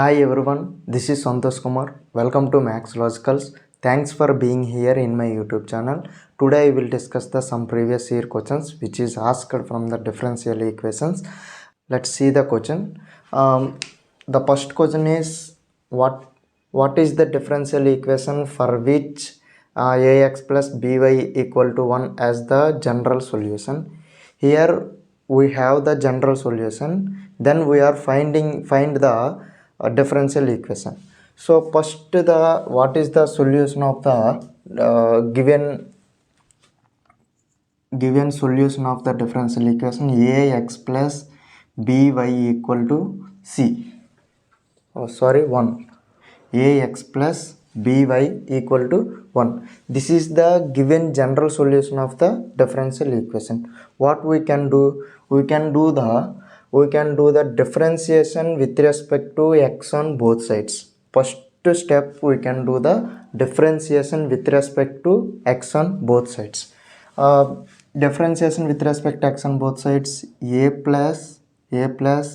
Hi everyone, this is Santhosh Kumar. Welcome to MAXLOGICALS. Thanks for being here in my YouTube channel. Today I will discuss some previous year questions which is asked from the differential equations. Let's see the question. The first question is what is the differential equation for which ax plus by equal to 1 as the general solution. Here we have the general solution, then we are find the differential equation. So first, what is the solution of the given solution of the differential equation ax plus by equal to c. 1. Ax plus by equal to 1. This is the given general solution of the differential equation. What we can do? We can do the differentiation with respect to x on both sides. First step, we can do the differentiation with respect to x on both sides. Differentiation with respect to x on both sides, a plus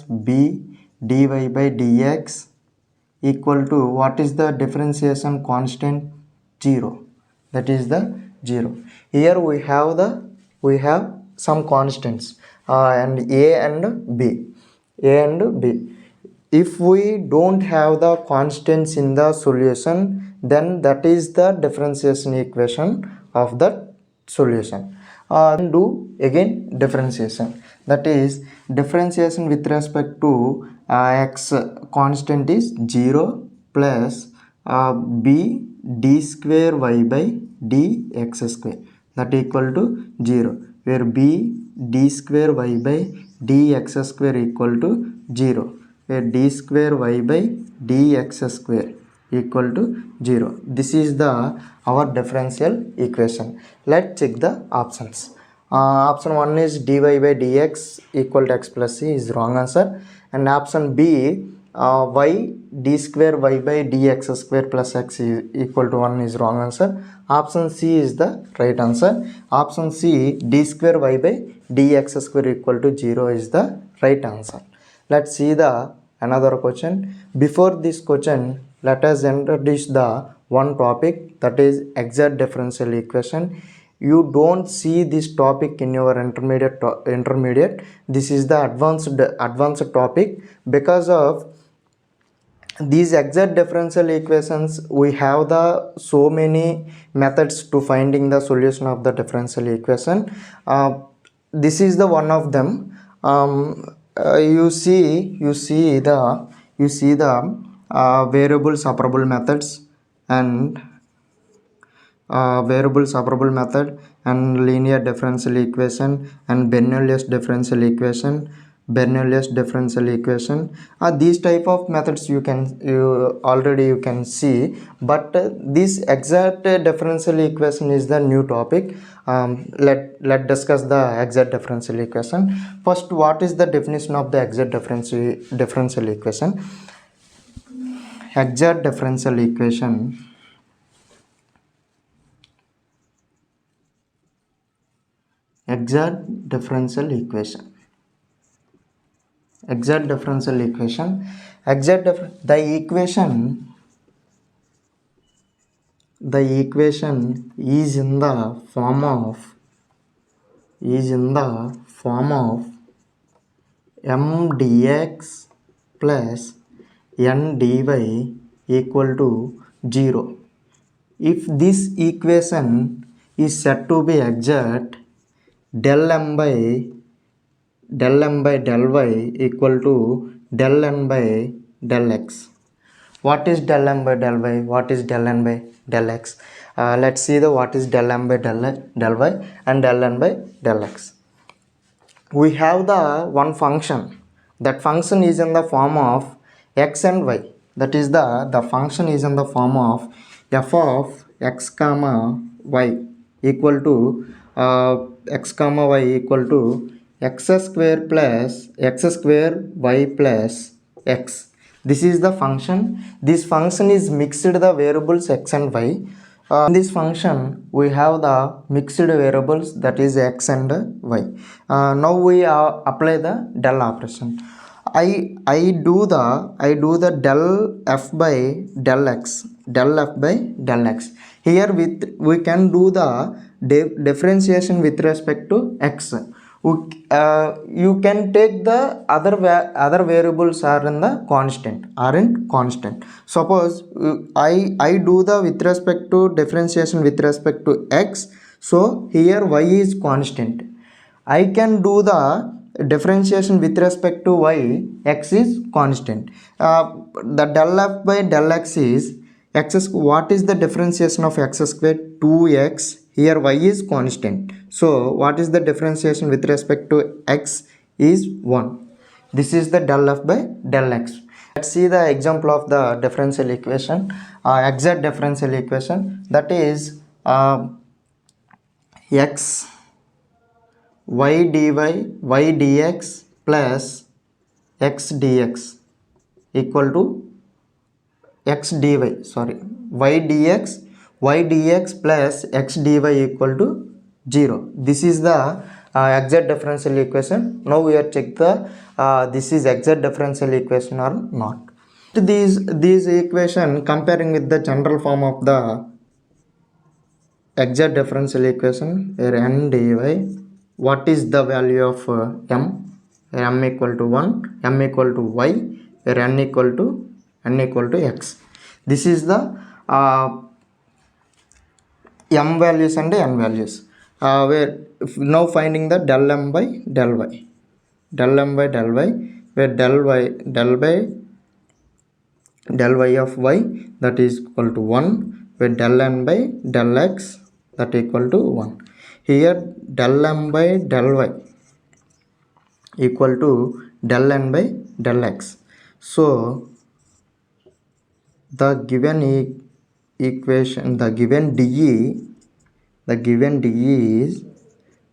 b dy by dx equal to, what is the differentiation constant? 0. That is the 0. Here we have some constants and a and b. If we don't have the constants in the solution, then that is the differentiation equation of the solution. Do again differentiation, that is differentiation with respect to x constant is 0 plus b d square y by dx square, that equal to 0, where b d square y by dx square equal to 0, where d square y by dx square equal to 0. This is our differential equation. Let's check the options. Option 1 is dy by dx equal to x plus c is wrong answer, and option B y d square y by dx square plus x equal to 1 is wrong answer. Option C is the right answer. Option C, d square y by dx square equal to 0 is the right answer. Let's see the another question. Before this question, let us introduce the one topic, that is exact differential equation. You don't see this topic in your intermediate. This is the advanced topic. Because of these exact differential equations, we have the so many methods to finding the solution of the differential equation. This is the one of them. You see the variable separable methods and variable separable method and linear differential equation and Bernoulli's differential equation. These type of methods you can see, but this exact differential equation is the new topic. Let discuss the exact differential equation. First, what is the definition of the exact differential equation? Exact differential equation the equation is in the form of m dx plus n dy equal to 0. If this equation is said to be exact, del m by del y equal to del n by del x. What is del m by del y? What is del n by del x? Let's see what is del m by del y and del n by del x. We have the one function. That function is in the form of x and y. That is the function is in the form of f of x comma y equal to x comma y equal to x square plus x square y plus x. This is the function. This function is mixed the variables x and y. In this function we have the mixed variables, that is x and y. Now we apply the del operation. I do the del f by del x. Here we can do the differentiation with respect to x. You can take the other variables are in the constant. Suppose I do the with respect to differentiation with respect to x. So here y is constant. I can do the differentiation with respect to y, x is constant. The del f by del x is x. What is the differentiation of x squared? 2x. Here y is constant. So what is the differentiation with respect to x is 1. This is the del f by del x. Let's see the example of the differential equation, exact differential equation, that is x y dy y dx plus x dx equal to x dy, sorry, y dx plus x dy equal to 0. This is the exact differential equation. Now we are check the this is exact differential equation or not. These equation comparing with the general form of the exact differential equation, where n dy, what is the value of m equal to 1, m equal to y, where n equal to x. This is the m values and n values, where now finding the del m by del y, where del y of y, that is equal to 1, where del n by del x, that equal to 1. Here del m by del y equal to del n by del x. So the given equation, the given dE is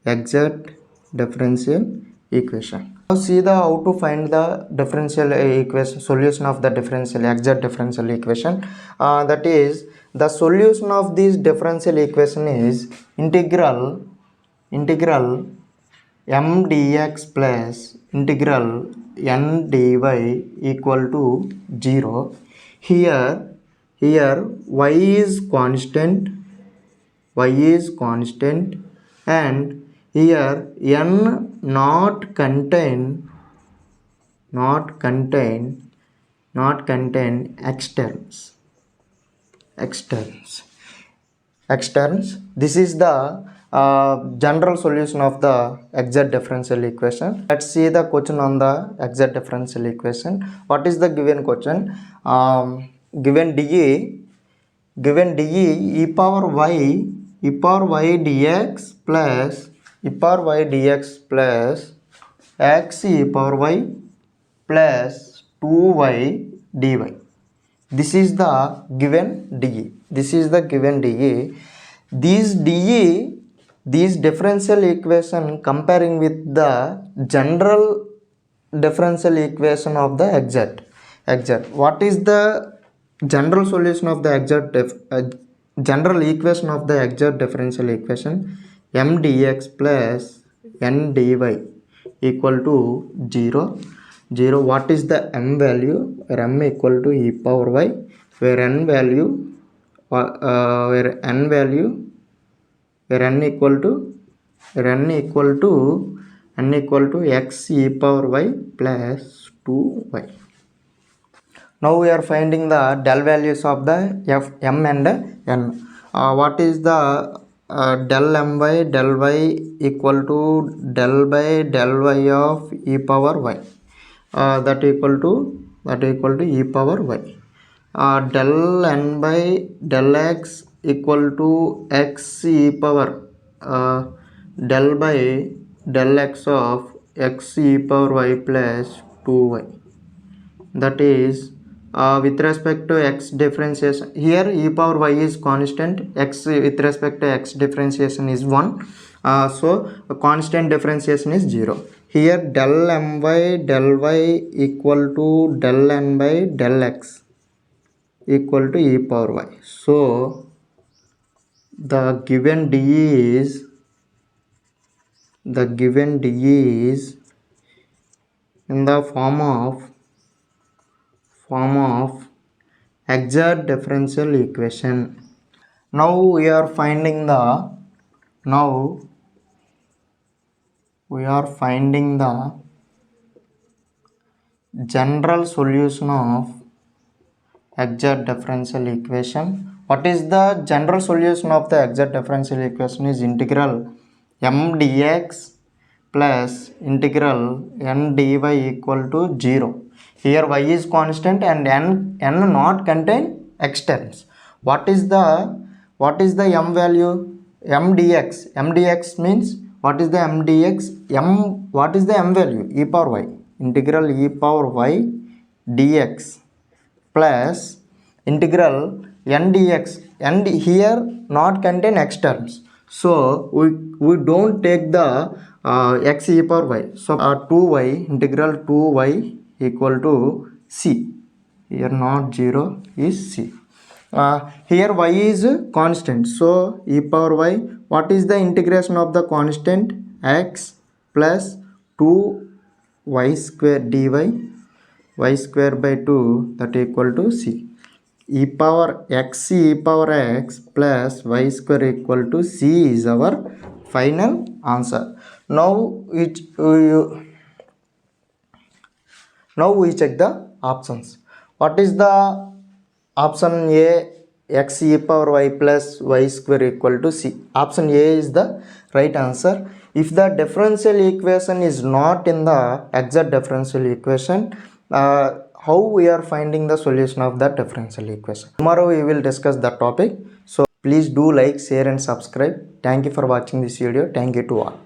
exact differential equation. Now see the how to find the differential equation, solution of the exact differential equation. That is, the solution of this differential equation is integral m dx plus integral n dy equal to 0. Here y is constant, and here n not contain externs. This is the general solution of the exact differential equation. Let's see the question on the exact differential equation. What is the given question? Given dE e power y dx plus x e power y plus 2y dy. This is the given dE. These differential equation comparing with the general differential equation of the exact. What is the general solution of the general equation of the exact differential equation? M dx plus n dy equal to 0. What is the m value? Where m equal to e power y, where n equal to x e power y plus 2y. Now we are finding the del values of the m and n. What is the del m by del y equal to del by del y of e power y, that equal to e power y. Del n by del x equal to x e power del by del x of x e power y plus 2y. That is with respect to x differentiation, here e power y is constant, x with respect to x differentiation is 1, so constant differentiation is 0. Here del m by del y equal to del n by del x equal to e power y. So the given dE is in the form of exact differential equation. Now we are finding the general solution of exact differential equation. What is the general solution of the exact differential equation? Is integral m dx plus integral n dy equal to 0. Here y is constant and n not contain x terms. What is the m value? M dx means what is the m dx? What is the m value? E power y. Integral e power y dx plus integral n dx, and here not contain x terms, so we don't take the x e power y, so 2y, integral 2y equal to c. Here not 0 is c. Here y is constant, so e power y. What is the integration of the constant? X plus 2y square dy, y square by 2, that equal to c. E power x plus y square equal to c is our final answer. Now we check the options. What is the option A? X e power y plus y square equal to c. Option A is the right answer. If the differential equation is not in the exact differential equation, how we are finding the solution of that differential equation? Tomorrow we will discuss that topic. So please do like, share and subscribe. Thank you for watching this video. Thank you to all.